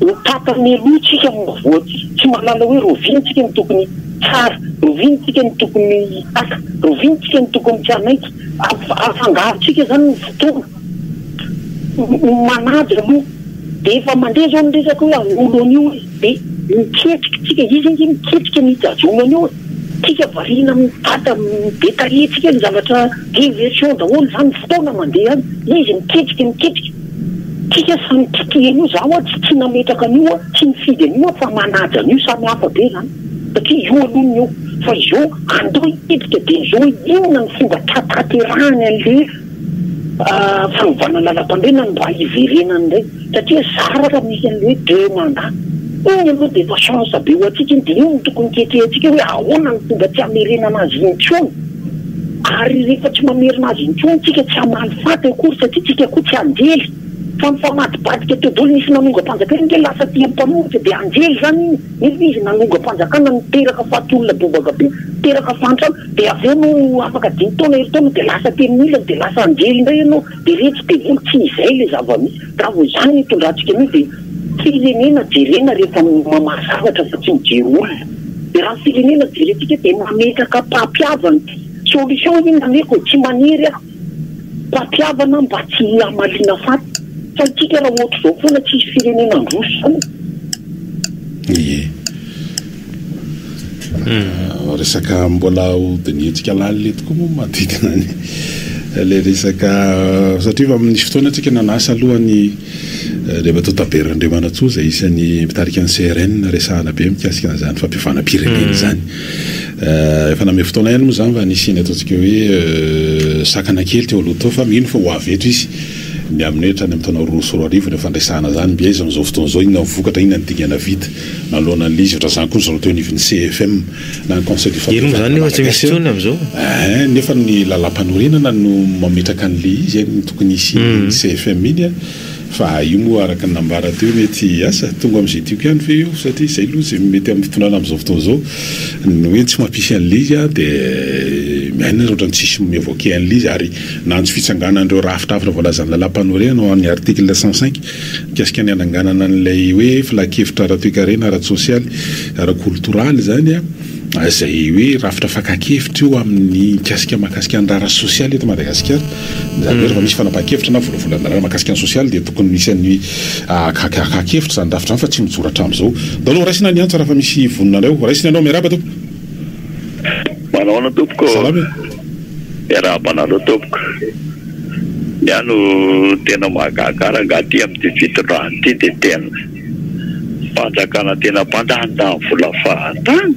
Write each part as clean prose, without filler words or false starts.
mitata melotsika voaty tsy malala hoe rovintsika ny tokony tsara rovintsika ny tokony asa rovintsika ny tokony tsy anaiky afangarotsika zany ny fotoana manaja aloha de efa mandeha zao ny resaka hoe olo an'io de miketrikitsika izy ingy miketrika mitazona an'io tika varina mitata betaretsika ny zavatra diversion daholo zany fotoana mandeha any izy miketrika tika samy titian'io zaho tsy nametraka an'io tsy mifidy an'io fa manaja an'io samy hafa be zany satria io aloha io fa io andao iketrika de io inona ny fomba tratraterahany an'le fanovana lalam-pandrena mba hiverenany ndray satria zara raha misy an'le deux mandat iny aloha de efa chance be ho atsika iny de io ny tokony ketrehantsika hoe ahoana ny fomba tsy hamerena anazy intsony ary rehefa tsy mamerina azy intsony tsika tsy hamaly faty akory satria tsika koa tsy anjely fa mifamadibadika todolo nisy nanonga-panjakana nke lasa tia mpanohitra de anjely zany iny izy nanonga-panjakana niteraka fatolona bobaka be teraka fantrano de avy eo no afaka dimy taona heritaona de lasa temin'ilany de lasa anjely indray ianao de rehetra de volo tsy izay le zava-misy raha vo zany itondratsika an'io de firenena jerena rehefa mamazavatra fa tsy mijery olona de raha firenena jerentsika de mametraka mpampiavana solution iny nameko tsy maniry mpampiavana mba tsy amaliana faty satsika raha ohatra zao foana tsisy firenena androso zany resaka mbola hodinitsika laly tokoa moa madidina any le resaka satria fa misy fotoana atsika nanasa alohany rehefa tao taberandriamanatsoa zay isan'ny mitarika ny CRN resahana be mikasika an'izany fampiafanam-pirenena zany efa name fotoana ihany moa zany fa nisiny ataontsika hoe sakana kely teo aloha tao fa mino fa ho avetra izy ny amin'ny trany amin'ny taona roa sy roa arivo rehefa andraisana zany mbiaiza amin'izao fotoana zao inona vokatra inona ny digana vita nalohana ny lizy ohatra zany koa zao teo niviny CFM na ny conseil du famille nefa ny lalam-panorenana no mametraka an'le izy ny tokony isy CFM iny fa io moa araka ny nambara teo mety asa tonga amin'izay tiako ihany fe io satria izay aloha zay mety amin'ny fitonana amin'izao fotoana zao hoe tsy mampisy an'le izy de miaina ohatra ny tsisy miévoquer an'le izy ary nanjo fitsanganandreo rafitrafitra voalazany lalam-panorenana ao amin'ny article 105 mikasika ny ananganana an'ilay hoe filakevitra ara-toekarena ara-sosialy ara-kultoraly zany zay hoe rafitra fakakevitra io amin'ny mikasika mahakasika ny rara sosialy eto Madagasikara zany hoe rehefa misy fanapahan-kevitra na volavolana rara mahakasika ny sosialy de tokony misy an'ny kakakevitra zany rafitra fa tsy mijoratra amin'izao dalo raisina ny antso raha fa misy voninareo raisina anao miaraba to manao na tompoko salama miarabanalo tompoko iano tena mahagagara ngaty amin'ny fitondrany ty de tena fanjakana tena mpandanda vola fahatany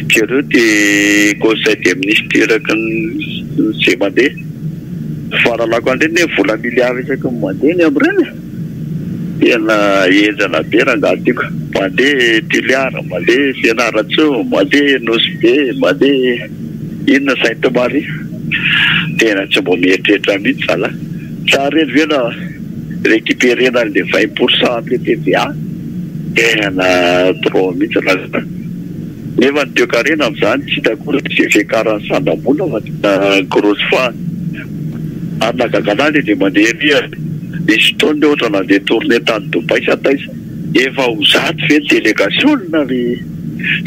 kereo ty conseil des ministres kan zay mandeha faralako andreny vola miliary isaky mandeha amreny tena enjana be raha ngatyko mandeha tiliara mandeha fianaratso mandeha nosbe mandeha inona Sainte-Marie tena tsy mbo mieritreritra mihitsy zala tsara eny vena récupérena le 20% le TVA tena trop mihitsy raha nefa ny toekarena amin'izany tsy hitakory tsy fiakarany sandam-bola fa grosse fois ary nagaganany de mandeha ria misy taona ohatra nandeha tournée tany Dubai sataiza efa ho zato fe délégation na le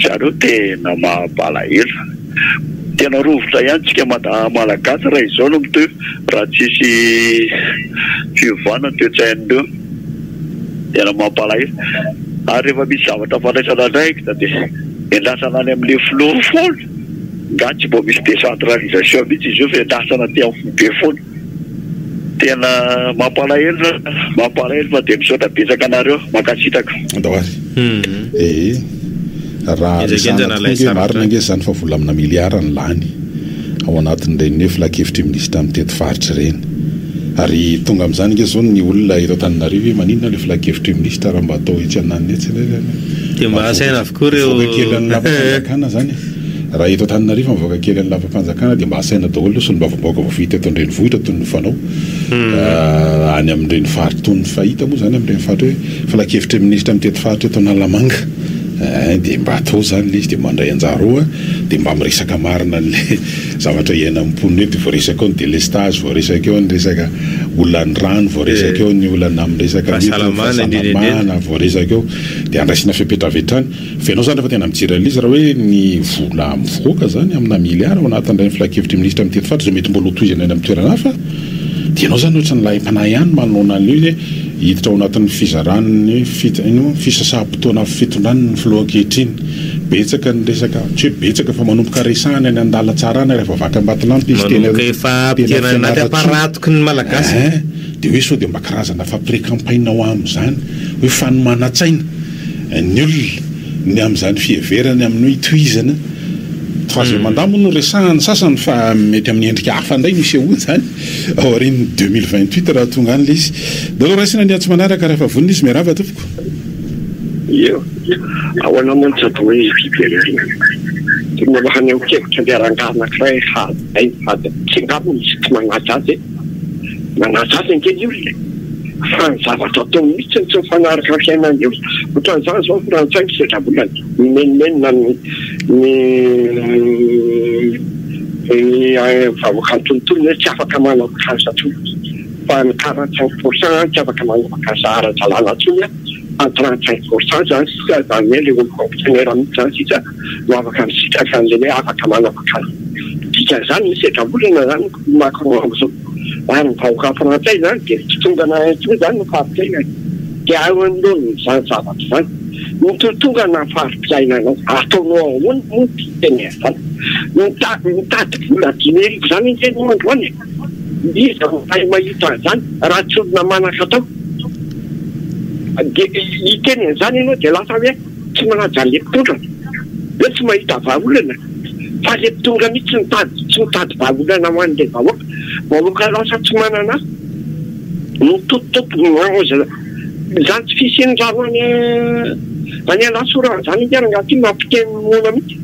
zareo tena mahabalahelo tena rovotra ihany tsika malagasy raha izao no mito raha tsisy fiovana toe-tsain'ireo tena mahabalahelo ary rehefa misy zavatra fandraisana ndraiky de endasana any amin'le floro foana nga tsy mbo misy décentralisation mihitsy izy io fa endasana ty amin'ny be foana tena mampalahelo fa de misaotra betsaka anareo makasitaka dahoary raha marina nge zany fa vola amina miliara ny lany ao anatin'ireny hoe filakevitra ministre amin'ny teto faritra reny ary tonga amin'izany nge zao ny olona eto Antananarivo hoe maninona le filakevitra ministre raha mba atao etsy anany etsy de mba asaina avokoa reo kely ny lapa-panjakana zany raha eto Antananarivo mivoaka kely ny lapa-panjakana de mba asaina daholo so ny mbavamboaka vovita eto andreny vohitra toy ny fanao any amin'ireny faritra toy ny fahita moa zany amin'ireny faritra hoe filakevitra ministre amin'ny teto faritra eto Analamanga de mba atao zany le izy de mandray anjara de mba miresaka marina le zavatra iaina amponina ety voaresaka eo ny délestage voaresaka eo ny resaka olany rano voaresaka eo ny olana amin'ny resaka fahasalamana voaresaka eo dia andraisina fipetravetrany fenao zany refa tena mijery an'izy raha hoe ny vola mivoaka zany amina miliara ao anatin'ireny filakevitry minisitra amin'ny tetefatra zay mety mbola hotoizana eny amin'ny toerana hafa dia ianao zany ohatrany lay mpanahy ihany manao an'io hoe hiditra ao anatin'ny fizarany fisasam-potoana fitondrany ny filoha ankehitriny betsaka ny resaka tsy hoe betsaka fa manomboka resahany any andala tsarana rehefa vaka ambatilampy izy manomboka efa ampidirana anaty aparatoky ny malagasy dia hoe sao dia mba karazana fa pré-campagne ao amin'izany hoe fanomanatsaina ny olona ny amin'izany fieverany amin'ny hitohizana troisième mandat moa no resahany sasany fa mety amin'ny endrika hafa indray misy ahoany zany ao aorian'ny 2028 raha tonga any izy dalo raisina ny atsy manaraka rehefa vonina izy miarava tompoko io ao anamontsy atao hoe fiverena dia malohaneo kevitra ny arangaranak'iray haday fady tsy ngamo misy tsy manasa azy manasa azy ankeny olona fa ny zavatra atao mihitsy ny tsy mifanaraka fiainany eo ohatran'izany zao frantsay misedrabolany mimenimenina ny vahoaka ny tontolo hoe tsy afaka manao kasa atsony fa ny 45% tsy afaka manao kasa ara-dalàna atsony a 35% zany sika zany hoe le olo fonctionnaire mihitsy zany sisa no afaka misitraka an'le hoe afaka manao kasa dika zany misedrabolana zany makomamo zao ary ny vahoaka frantsay zany dia tsy tongana itsony zany no fahapiaina dia ao an'lohany zany zavatra zany ny tonga na fahari-piainanao ataonao ahoany moa teny zany mitady vola dinerivo zany inteny androany izy ay mahita zany raha tsy olona manaka atao dia iteny zany ianao dia lasa hoe tsy manaja le mpitondra hoe tsy mahita vahaolana fa le mpitondra mihitsy tsy mitady vahaolana ho an'le vahoaka lasa tsy manana mitototopo zany tsy fisiany rano any alasorana zany iaranga ty mampiteny mona mihitsy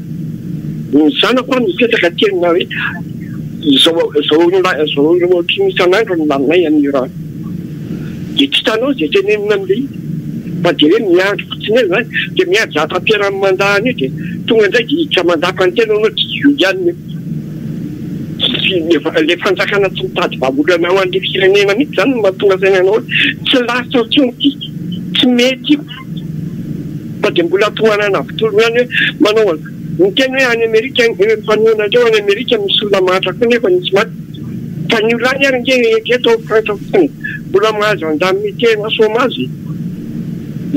zanako mipetraka tenina hoe zao ohatry misy anandro ny laminay amin'ny raha dia tsy tanao zay tenenina amin'le izy fa dia hoe miandro fotsiny eo zany dia miandro zatam-piarany mandahany io dia tonga indray dia hiditra mandaka ny tena anao tsy io ihany le fanjakana tsy mitady vahaolana ao an'le firenena mihitsy zany no mahatonga saina anao tsy lasa otriny ty tsy mety io fa dia mbola tohanana votolo ihany hoe manao ny tena hoe any Amerika fanoana andreo any Amerika misy olona mahatra koa nefa nisy maty fa ny olany ary nge eto frantsa fotsiny mbola mahazo andamy tena somazy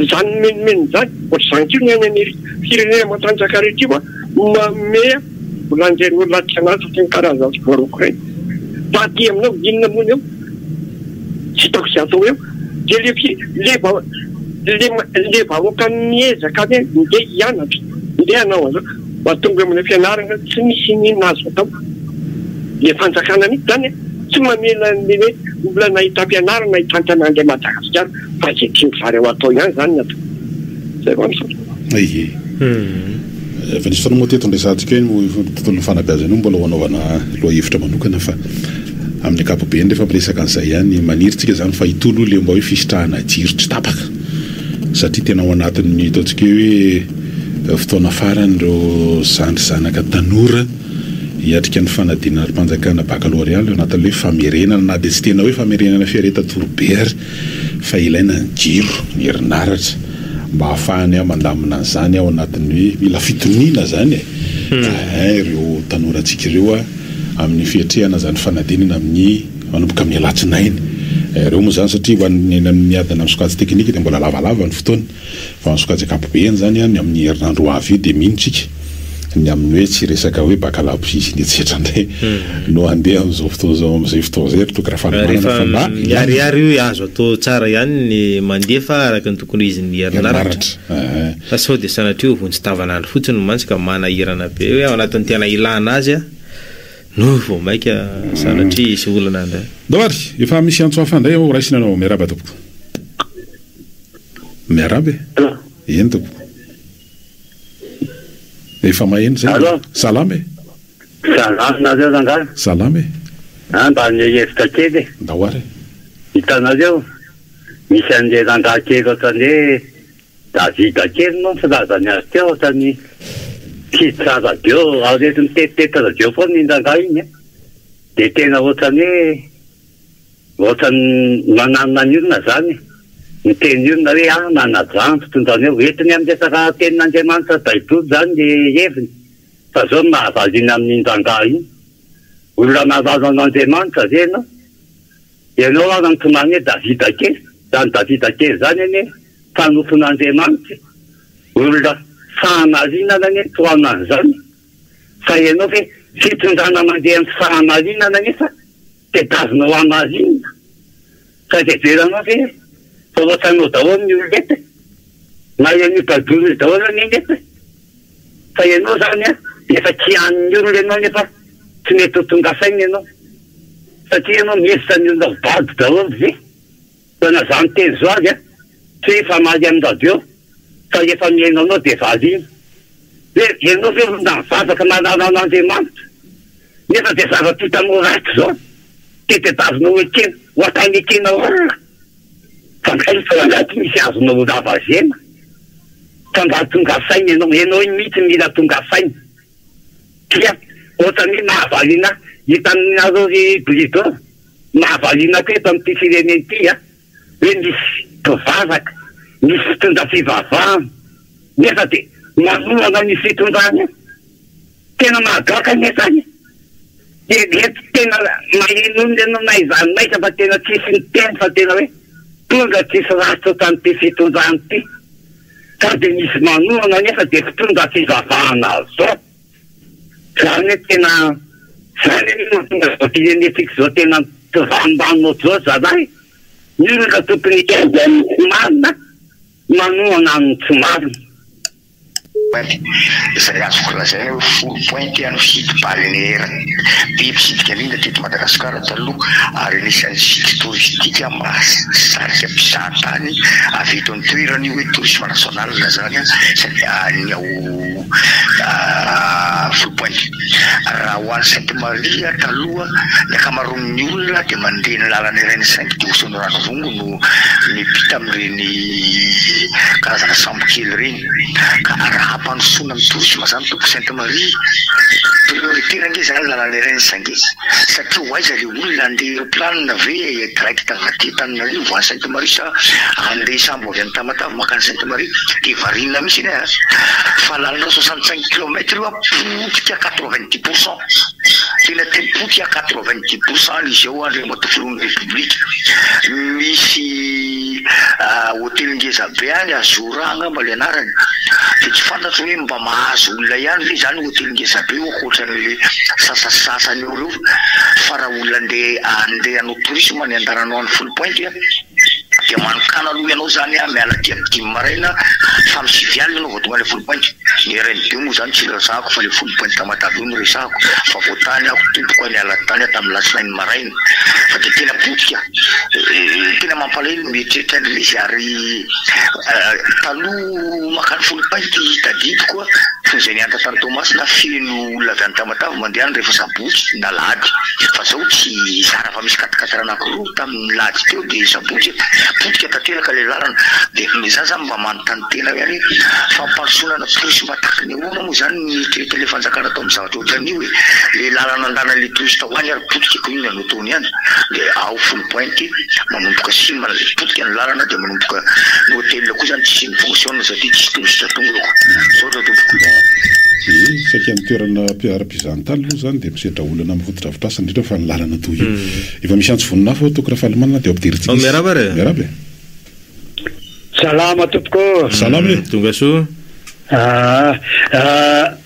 zany menimeny zany ohatr'izany kio ny any Amerika firenena matanjaka rehetra io mamea mbola anjeny olona tianazy fa teny karazany voaroko reny fa aty aminao inona mony eo tsy hitako sy atao eo dia le vahoaka miezaka hoe ndeha hianatra ndeha anao azao mba tonga amin'ny fianarana tsy misy ninona azo atao le fanjakana mihitsy zany tsy mamela le hoe mbola nahita mpianarana hitantana an'le Madagasikara fa zay tiany vary ao atao ihany zany atao zay vamisy ie efa nisy fotoana moa teto ndraisantsika hoe tontolon'ny fanabeazana io mbola ho anaovana loha hevitra manokana fa amin'ny ankapobeny rehefa miresaka an'izay ihany maniritsika zany fa hitolo le mba hoe fisitrahana jiro tsy tapaka satria tena ao anatin'ny ataontsika hoe fotoana farany reo zandry zanaka tanora hiatrika ny fanadinana mpanjakana baccalauréat eo anatin'le hoe famerenana na dia tsy tena hoe famerenana fiareta torobe ary fa ilaina ny jiro ny herinaratra mba hahafahany aho mandamina an'izany ao anatin'ny hoe mila fitoniana zany ireo tanorantsika ireo amin'ny fiatrehana zany fanadinana amin'ny manomboka amin'ny alatsinainy ireo moa zany satria hoan'ny miadana amin'ny sokajy teknika dia mbola lavalava ny fotoana fa ny sokajy ankapobeny zany any amin'ny herinandro avy io dia minotsika ny amin'ny hoe tsy resaka hoe bakalabosisy ny etsetra indray no andeha amin'izao fotoana zao amin'izay fotoana zay toka raha fanamanana fa mba ariary io azo atao tsara ihany ny mandefa araka ny tokony izy ny herinaratra fa sao dia sanatria vonjy tavanandro fotsiny no mantsy ka manahirana be hoe ao anatin'ny tena ilana azy a no vao maika sanatria isy olana andray doary efa misy antso hafa indray ao raisina anao miaraba tompoko miarabe eny tompoko efa maheno zay salama salamnareo zangary salama mba nyhevitra kely da hoary hitanareo misy an'le rangaha kely ohatrany hoe davida kely no filazany azy teo ohatrany kitsa radio ao rehetra mitetitety radio foana indanga iny dia tena ohatrany mananona ny olona zany miteny olona hoe nanajanto tondrany eo entiny amin'ny resaka tenin'Andriamanitra baiboly zany dia heviny fa zao mahavaliana amin'ny indanga iny olona nalaza an'Andriamanitra zay ianao anantomany hoe Davida kely zany Davida kely zany eny fanofon'Andriamanitra olona fahamarinana ny toanany zany fa ianao hoe fitondrana mandeha amin'ny fahamarinana nefa dia tazonao hamarinana fa dia veranao hoe fa ohatranao daholo ny olona na ian'io baiboly daholo ny fa ianao zany efa tian'ny olona ianao nefa tsy mety ho tonga saina ianao satria ianao miesitra ny olona vady daholo ve fa na zany teny zo azy tsy efa maly amin'ny radio fa efa miainao anao dia valina hoe ianao ve olona mivavaka manana an'Andriamanitra nefa dia zava-pitanao raty zao tetezazonao ekena hoatany ekena olona fa fa anaty misy azonao ravazena fa mba tonga saina ianao iny mihitsy mila tonga saina tia ohatrany mahavaliana hitanareo Bible mahavaliana ko eto amin'ity fireneny ity hoe misy mpivavaka misy fitondra fivavahana nefa dia manoana ny fitondrany tena mahagaka nezany tena mahenony ianao na izany maika fa tena tsisy ny teny fa tena hoe tonga tsisy rastro tamin'ity fitondrany ity ka dia misy manoana nefa dia fitondra fivavahana zao zany hoe tena zany tonga zao firenetsika zao tena tivanimbano zao zanahy ny olona tokony marina manoana ny tsy marina izay azoko lazay hoe folo pointy ano sity balnéaire biby sitika linda teto Madagasikara taloha ary anisan'ny site touristique mahasarika mpizahatany avy eto amin'ny toerany hoe tourisme national zany sady ny ao folo pointy raha ho an'ny Sainte Marie taloha ny akamaroan'ny olona dia mandeha ny lalana ireny 5 division ranovongo no mipita amin'ireny karazana sambo kely reny ka raha mpanosoana amin'ny tourisme zany toko Sainte Marie priorité range zany lalana ireny sange satria hoaiza le olona andeha aeroplanina ve direct anaty Antananarivo any Sainte Marie sa andeha sambo avy any Tamatave makany Sainte Marie dia variana mihitsy iny fa lalana 65 km io potika 90%. Tena potika 90% izy eo andreo matofilon'ny République misy hôtely ngeza be any Azoranga mba le anarany dia tsy fantatro hoe mba mahazo olona ihany ve zany hôtely ngeza be ohatran'le sasasasany eo reo fa raha olona andeha hanao tourisme ny andaranao any folo pointy dia manokana aloha ianao zany miala dia dimy maraina fa misivy alina ianao voatonga le folo pointy ny RND moa zany tsy resahako fa le folo pointy Tamatave io no resahako fa voatany ako tompoko any ala tany tamin'ny lasinainy maraina fa dia tena potika tena mampalahelo mieritreritra an'ilay izy ary taloha makany folo pointy tadidiko izay nianta tany Tomasina feno olona avy any Tamatave mandeha any rehefa sabotsy na lady fa zao tsy zara fa misy katikatara anankiroa tamin'ny lady teo dia sabotsy potika tanteraka le lalana dia zany zany mba manontany tena hoe fampandrosoana tourisme tahakany ahoana moa zany mieritreritra le fanjakana atao amin'ny zavatra ohatran'io hoe le lalana andana le touriste ho any ary potika ko iny no ataony ihany dia ao folo pointy manomboka sima le potika ny lalana dia manomboka ny hôtel koa zany tsy mifonctionne satria tsy touriste tonga loko zao zao tompoko saika amin'ny toerana ara-pizahantany aloha zany dia misedra olana amin'ny fotodrafitrasa indrindra fa ny lalana toy io efa misy antso vonina fa toko raha falimanana dia ampidiritsika miarabe salama tompoko salama e tonga soa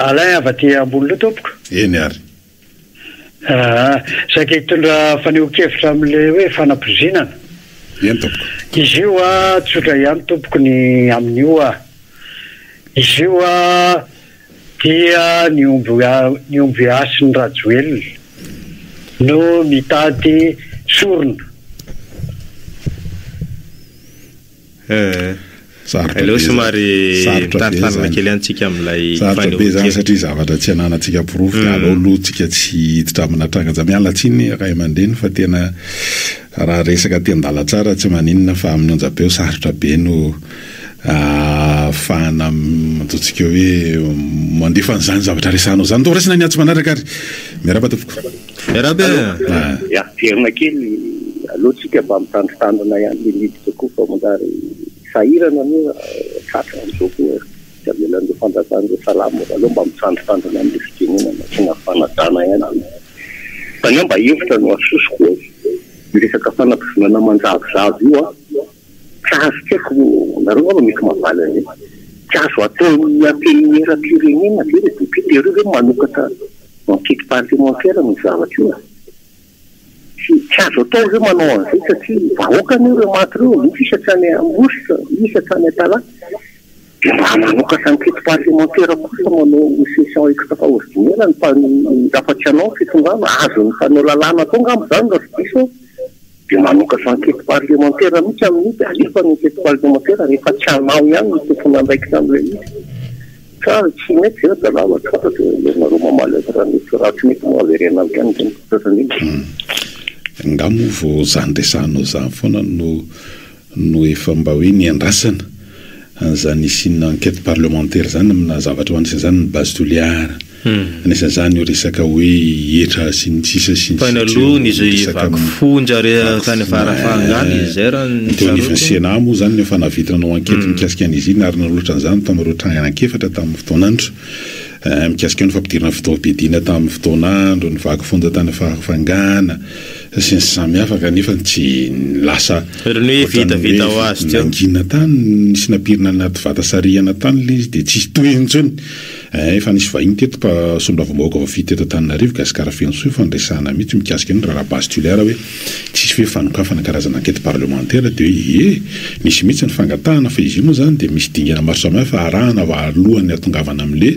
Alain avy aty ambony tompoko eny ary saika hitondra faneho-kevitra amin'le hoe fanampozinana eny tompoko izy io tsotra ihany tompoko ny amin'io izy io dia ny omby asy ny rajoelona no mitady sorona aleo somary taritarina kely antsika amin'ilay sarotra be zany satria zavatra tsy ananantsika pirofo dia aleo aloha tsika tsy hiditra aminatranga mialatsiny ray aman-dreny fa tena raha resaka ten-dala tsara tsy maninona fa amin'ny onjam-peo sarotra be no ahafahana mantotsika hoe mandefa n'izany zavatra resanao zany. Ndao raisina niatso manaraka ary miaraba tompoko. Miarabe. Verina kely alohatsika mba mitandritandrina ihany le miditra koa fa mandary sahirana moa tratra amin'izao koa avelan'ireo fanjakana salamo aloha mba mitandritandrina amin'le fitenenana sy na fanadana ihany. Tany mba hevitra no asosiko miresaka fanampisinana manjavozavo io tsy azo tiako nareo ava mety mavalany tsy azo atao ampienera-pirenena ve le député reo hoe manokatra enquête parlementaire ny zavatra io tsy azo atao hoe manao an'izay satria vahoakany ireo maty reo misy isatrany ambositra misy isatrany atala dia mba manokatra enquête parlementaire kosa manao session extraordinaire ny rafatsy anao fitongana azo ny fanao lalàna tonga am'izany raha fidiso dia manokatra enquête parlementaire mihitsy amin'io dia alefa ny enquête parlementaire rehefa tsy anao ihany ny tompona andraikitra amin'ilay izy fa tsy mety zay dalàna tsy fantatra nareo mamaly raha tsy mety moaverena amiko ihany zany sasany ngamo vao zany resanao zany foana no efa mba hoe niandrasana an'izany isinina enquête parlementaire zany amina zavatra ho anisan'izany ny base toliara anisan'izany io resaka hoe etra sy ny sisa sy ny fainalony izy vaky fonja tany farafangany zay raha teo anivon'ny Sénat moa zany efa navitanao enquête mikasika an'izy iny ary naloatra an'izany tamin'ireo trananakefatra tamin'ny fotoanandro mikasika ny fampidirana fitaovam-piadiana tamin'ny fotoanandro ny vaky fonja tany farafangana sy ny samihafa kanefa tsy lasa vita ho azy nangina tany nisy napirina anaty vata sarihana tany le izy dia tsisy tohintsony efa nisy vahiny teto pa sondravombaoka vavy teto Antananarivo gasikara fenso fandresana mihitsy mikasika ny raha base toliara hoe tsisy hoe fanokafana karazana enquête parlementaire dia hoe nisy mihitsy ny fangatahana fa izy io moa zany dia misy dingana maro samihafa arahana alohan'ny atongavana amin'le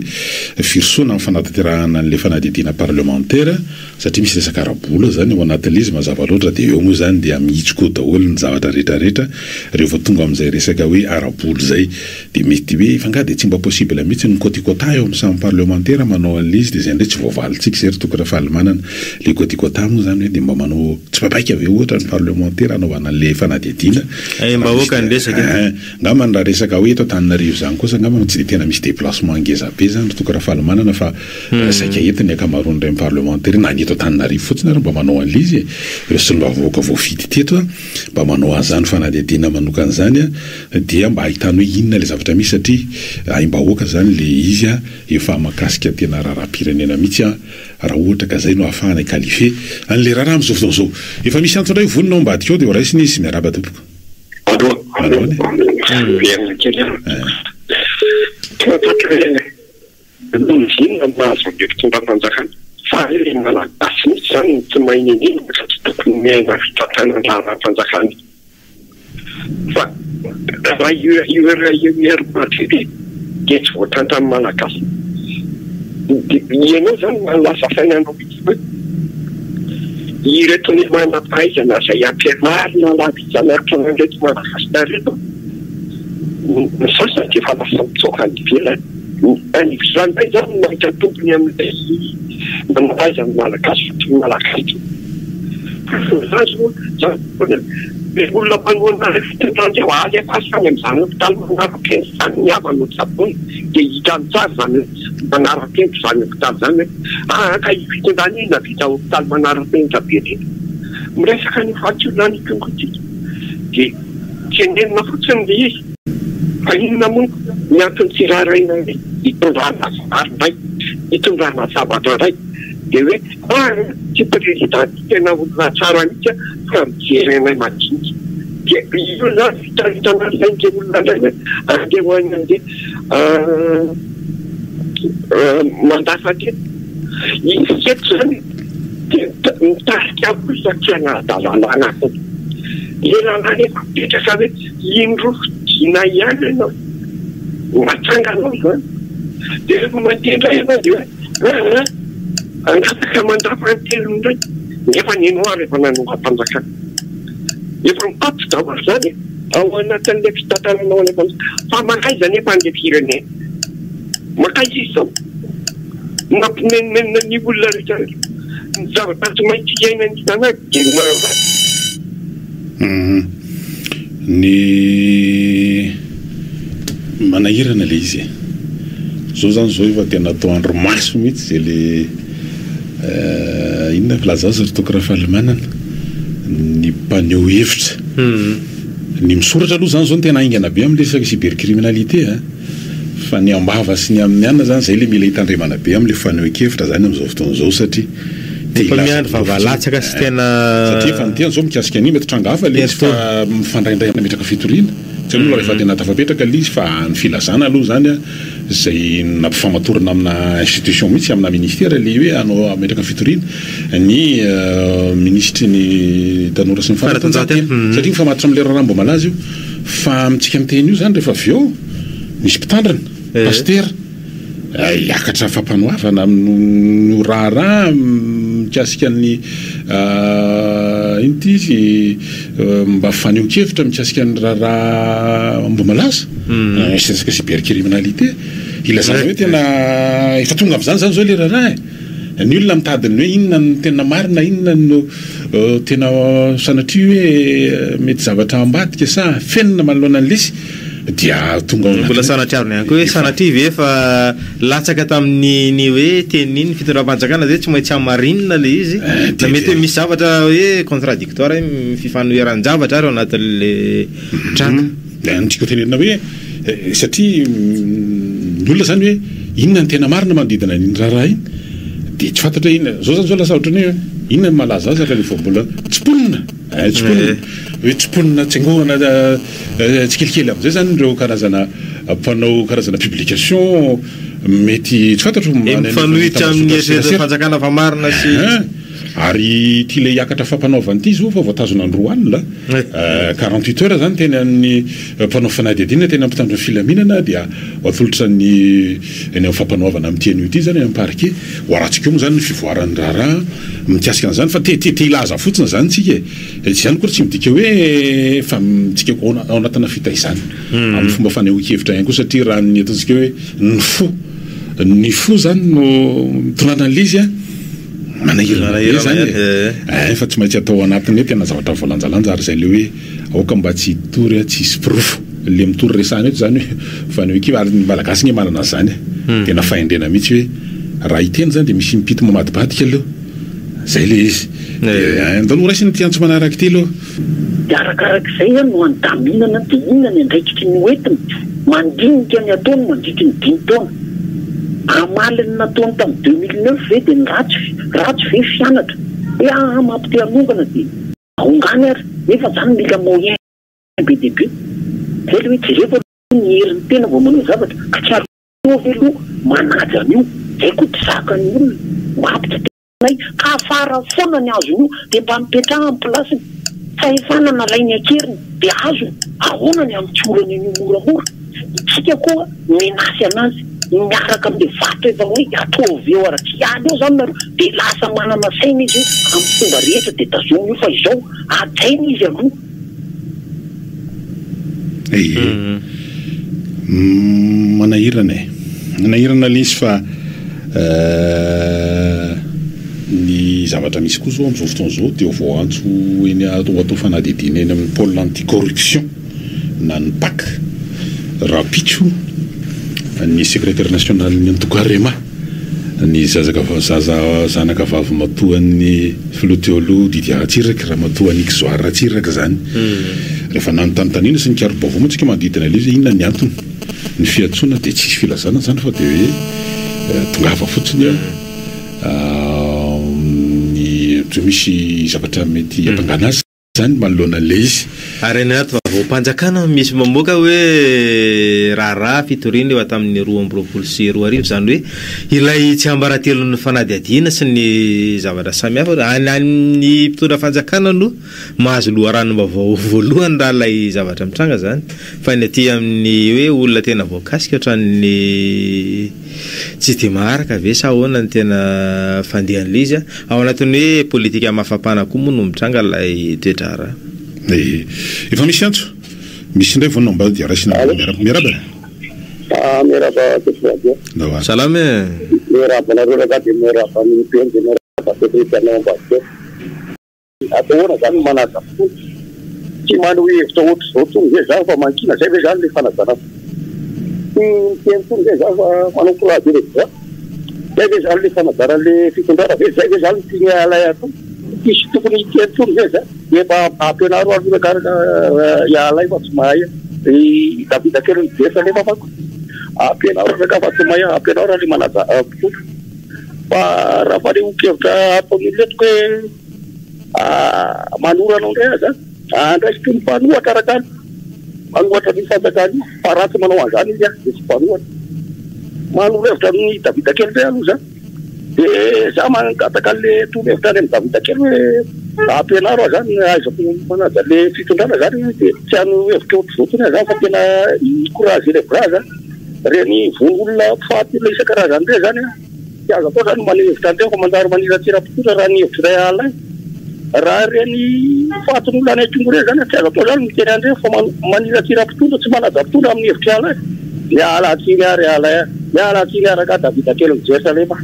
firosoana amin'ny fanatanterahana an'le fanadidina parlementaire satria misy resaka arabola zany ao anatin'izy mazava loatra dia eo moa zany dia mihitsiko daholo ny zavatra rehetrarehetra rehefa tonga amin'izay resaka hoe arabola zay dia mety hoe fanga dia tsy mba possible mihitsy ny côté-côté eo amin'ny samy parlementaire manao an'izy dia zay ndray tsy voavalitsika zay tokony fahalimanana le côté-côté moa zany hoe dia mba manao tsy papaika ave ohatra ny parlementaire anaovana an'le fanadidina mba hoaka ny resaka ngamba raha resaka hoe eto Antananarivo zany kosa ngamba tsy dia tena misy déplacement ngeza be zany tokony fahalimanana fa saika entiny akamaroany ray parlementaire na ny eto Antananarivo fotsiny ary mba manao an'izy ireo sy mba voaka voafidy teto mba manao an'izany fanadidina manokana zany dia mba ahitany hoe inona le zavatra misy satria mba hoaka zany le izy efa makasika tena raha-pirenena mihitsy raha ohatra ka zay no ahafahana qualifié an'le raha amin'izao fotoana zao efa misy antso indray vonina mba adika ao dia ho raisiny izy miaraba tompoko verina kely zinona mahazo direkitondra fanjakana fa le malagasy mihitsy zany tsy mainenina fa tsy tokony miaina fitantanandraha fanjakana fa raha URMATV dia tsy voatantany malagasy ianao zany malasa fainanao mihitsy hoe ireto ny manam-pahaizana zay ampianarina lavitsanaitra nandreto malagasy reto ny sasany dia efa lasa mitsoka ny ivelany an'izany bay zany mahita tompony amin'ilay manam-pahaizana malagasy fotony malagasy olona mpanoana fitendrande ho azy afasany amin'izany hopitaly manarapeny zany miavana ny sabony dia hita amintsara zany manarapeny zany hopitaly zany hoe ka fitendrany iny navita hopitaly manarapeny be reny miresaka ny fahatsiolana itongotsika dia tenenina fotsiny le izy fa inona moa ny antony tsiraraina hitondrana zavatra hitondrana zavatra ray dia hoe tsy président tena olona tsara mihitsy fa mijerenay madinika dia io zany fitaritana sain'le olona ndray hoe andeha ho any andeha mandafa teny izy seto zany dia mitarika avo satria anadalala anatiny le lalàna efa mipetraka hoe indro fidina ihany ianao matsanganao zany dia rehefa matendra ianao dia hoe angataka mandafa antelo ndray nefa ninoary efa nanomba-panjakana efa mipapy daholo zany ao anatin'le fitantananao any fa makaiza nefa an'le firenena makaiza izy zao mampimenimena ny olona rehetra ny zavatra tsy maintsy iaina ny tanàna dia manahirana le izy zao zany zao efa tena atao andro maso mihitsy zay le inona filaza azy rytoko raha fahalemanana ny mpaneho hevitra ny misoratra aloha zany zao ny tena aingana be am'le cybercriminalité fa ny ambava sy ny amin'ny anina zany zay le mila hitandremana be am'le fanehoan-kevitra zany am'izao fotoana zao satria miandro vavalatsaka sy tena satria efa nytena zao mikasika an'iny mety trangafa le izy fa mifandraindray nametraka fitoriana tsy aloha rehefa tena tafapetraka le izy fa ny filazana aloha zany zay nampifamatorana amina institution mihitsy amina ministera le hoe anao ametraka fitoriana ny ministry ny tanora sy ny fanatanjahantena satria mifamatitra am'le raha mbo malaza io fa mitsika miteny io zany rehefa avy eo misy mpitandrana paster iakatra fampanoavana no raharaha mikasika ny inty izy mba faneho-kevitra mikasika ny raharaha mbo malaza misy resaka cybercriminalité ilazana hoe tena efa tonga am'zany zany zao le raharaha ny olona mitadiny hoe inona ny tena marina inona no tena sanatria hoe mety zavatra ambadika sa fenina manoloana an'lesy dia tonga mbola sanatriarony ihany koa hoe sanatria ve efa latsaka tamin'ny hoe teniny fitondram-panjakana zay tsy maintsy amarinina le izy na mety hoe misy zavatra hoe contradictoire fifanoheran-javatra ary ao anatin'le tranga ntsika tenenina hoe satria ny olona zany hoe inona ny tena marina manodidina n'iny raharaha iny dia tsy fantatra inona zao zany zao lasa ohatrany hoe inona ny malaza azy ary rehefa mbola tsiponina tsiponina hoe tsiponina tsengohana tsikelikely am'izay zany ireo karazana mpanao karazana publication mety tsy fantatro mifanohitra amin'ny fanjakana fa marina sy ary ty le hiakatra fampanaovany ity zao fa voatazona andro alina 48 heures zany tena amin'ny mpanao fanadihadiana tena ampitandro ny filaminana dia atolotra ny eny amin'ny fampanaovana amin'ty ity zany amin'ny parquet hoaratsika eo moa zany ny fivoaran'ny raharaha mikasika an'izany fa te ilaza fotsiny zany tsika tsy zany koa tsy midika hoe fa tsika ao anatina fitaizany amin'ny fomba fanehoan-kevitra ihany koa satria raha ny ataontsika hoe ny fo zany no tonanan'le izy manahirana zany fa tsy maintsy atao anatiny hoe tena zavatra voalanjalanja ary zay le hoe aoka mba tsy tory tsisy pirofo le mitory resana eto zany hoe fanehoan-kevitra ary ny malagasy ny manana zany tena fahendrena mihitsy hoe raha iteny zany dia misy mipity mamadibadika aloha zay le izy ndaloha raisiny ty antso manaraka ty aloha dia arakarak'izay no andaminana dia inona ny andraikitry ny hoentiny mandinika ny ataony mandritry ny 10 taona amaliny nataony tamin'ny 2009 ve dia ratsy ve fianatra hoe mampite hanongana dia ahongany ary nefa zany mila moyen be deaibe zay le hoe jereko ny herin'ny tena vao manao zavatra ka tsy ary veloha manaja an'io zay koa tsy zakany olona mampite tenay ka afara foana ny azony io dia mba mipetraha amin'ny plasiny fa efa nalainy akeriny dia azo ahoana ny amin'ny tsorany ny moramora tsika koa menasy anazy miaraka amin'le vato efa hoe ataovy eo araky iady eo zany naro dia lasa manana saina izy amin'ny fomba rehetra dia tazony io fa izao ajaina izy aloha manahirana le izy fa ny zavatra misy koa zao amin'izao fotoana zao dia vao antso eny atao fanadihadiana eny amin'ny pôle anticorruption na ny PAC rapitso ny secrétaire national ny Antokarema ny zanaka vavy matoan'ny filoteoloha Didier Ratsiraka raha matoan'ny Ixoire Ratsiraka zany rehefa nanontanitanina sy ny karobavo moa tsika manodidina le izy inona ny antony ny fiantsoana dia tsisy filazana zany fa dia hoe tongava fotsiny ny misy zavatra mety ampangana azy zany manoloana le izy ary anaty vavao-panjakana misy mamoaka hoe raharaha fitoriana eo tamin'ny 2022 zany hoe ilay tsy ambaratelon'ny fanadihadiana sy ny zavatra samihafa ny mpitondra fanjakana no mahazo loharano-bavao voalohany raha ilay zavatra mitranga zany fa ny aty amin'ny hoe olona tena voakasika ohatran'ny tsy dia maharaka ve sa ahoana ny tena fandehan'le izy ao anatin'ny hoe politika mafapana koa moa no mitranga ilay toetra raha efa misy antso misy indray vonao mba dia raisina miaraba salame ataona zany manaja tsy mano hoe hevitra ohatry zao tonga zay zany fa mankina zay ve zany le fanajana tentony zay za fa manao courage rehetra zay ve zany le fanazara le fitondrana ve zay ve zany tiany alay atao isy tokony tentony zay za efa ampianaro alonakaraka ialay fa tsy mahay davida kely nidesa nefa fako ampianaro raka fa tsy mahay ampianaro le manaja mpitotro fa raha fa le okevitra ataon'olo letiko hoe manoranao ndray aza andraiky toy ny fanohatra arakany manohatra ny fanjakany io fa ratsy manao an'izany izy de tsy fanohatra manorevitra amin'ny davida kely zay aloha za de za mangataka le torohevitra any amin'ny davida kely hoe ampianaro a zany aizako manaja le fitondrana zany de tsy anohevitra ohatr'izotony zany fa tena courage le bra zany reny von'olona mpifaty le isan-karazany re zany tsy azo atao zany manehevitra andreo fa manjary maniratsira-pototra raha ny hevitra ray alay raha reny fatin'olona any atongo re zany tsy azo atao zany miteny andreo fa maniratsira-pototra tsy manaja pototra amin'ny hevitra alay miala atsiny ary alay miala atsiny araka davida kely mijesalefa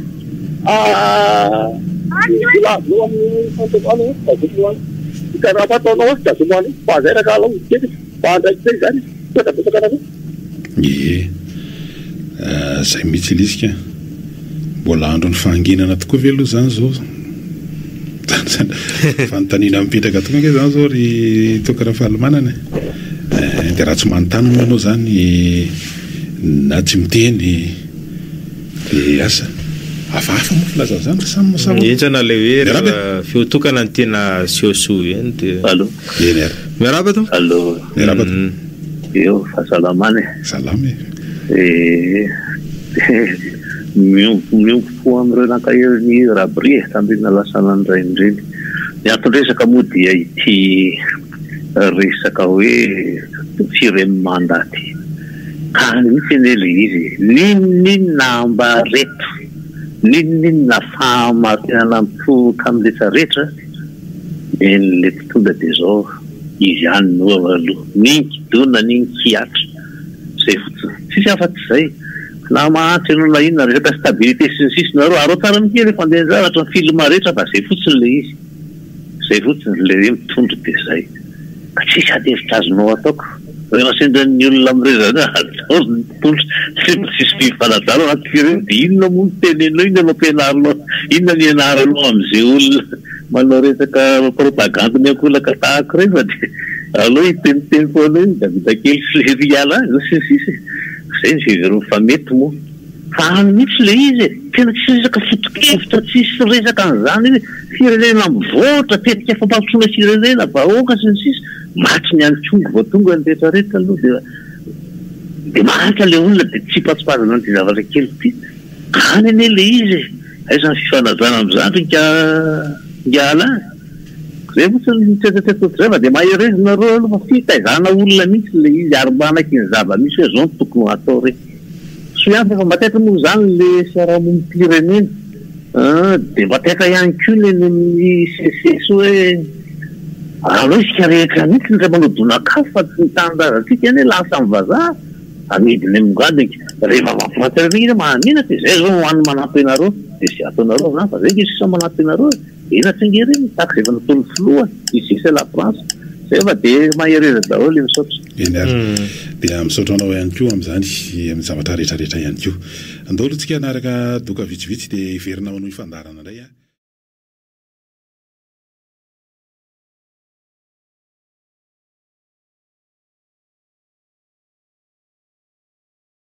ilavo amin'ny fantoano dazomoany ikaraha fataonao ozy dazomoany fa zay raka alao kely fa andraiky zay zany toetabetsaka raha zay mihitsy ilizika mbola andro ny fahanginana tokoa ve aloha zany zao fanontaniana mipetraka tokoa nke zany zao ry tokana fahalomanana de raha tsy manontany manao zany na tsy miteny de asa afahafa mo filaza zany entrana le hoe fiotokana ny tena sioso eny de allo miaraba to allo miaraba eo fahasalamana salama miompy fo am'ireo nankaheriny rabri tambina lasana andray indreny ny antondresaka moa dia ity resaka hoe firemi-mandaty kany mitsy eny le izy ninonina mba reto ninonina fahamarinana mitoka am'le tsarehetra en'le tonga de zao izy any no aloha ninkidona ninkiatra zay fotsiny tsisy afa-tsy zay na mahantra anao na inona resaka stabilité sy ny sisy nareo arao tsara ny kely fandehanjaratra ny filma rehetra fa zay fotsiny le izy zay fotsiny le mitondro de zay ka tsisy ady hevitra azonao ataoko rehefa sendran'ny olona am'irezany ataony mitondro sisy fifanajara anaty fireny de inona moa ny tenenao inona no ampianarinao inona ny anaranao am'izay olona manao resaka propagande ny akolaka tahako reny fa de aloha iteniteny foana iny davida kely fleriala sy sisy zay ny fiverony fa mety moa fa any mihitsy le izy tena tsy resaka fotokevitra tsisy resaka an'izany izy firenena mivoatra tetika fampatsoana firenena vahoaka sy ny sisy matry ny any tongo vao tonga ny rehetrarehetra aloha de mahantra le olona de tsy patsipazana ny zavatra kely ty any ane le izy aiza ny fifanajana am'izany ngiala zay motsy nytetezay fa de maherezonareo aloha fa fitaizana olona mihitsy le izy ary manaky ny zava misy hoe zao ny tokony atao re soiany fa matetika moa zany le fiarahamonimpirenena de matetika ihany koa le ny sesesy hoe aloha isika rehetra mihitsy ny ray manodonakafo fa tsy nitandarantsika eny lasa mivazaha amidiny amngadika rehefa mampiratirina mahanina de zay zao hoany manampy anareo de sy ataonareo zany fa zay ke sisa manampy anareo ena tsengereny taky zay fa natony filoha isisa la France zay fa de mahereza daholo misaotra eny ary dia misaotra anao ihany koa am'izany amin'ny zavatra rehetrarehetra ihany koa andao aloha tsika anaraka doka vitsivitsy de iverinao anao ifandarana indray a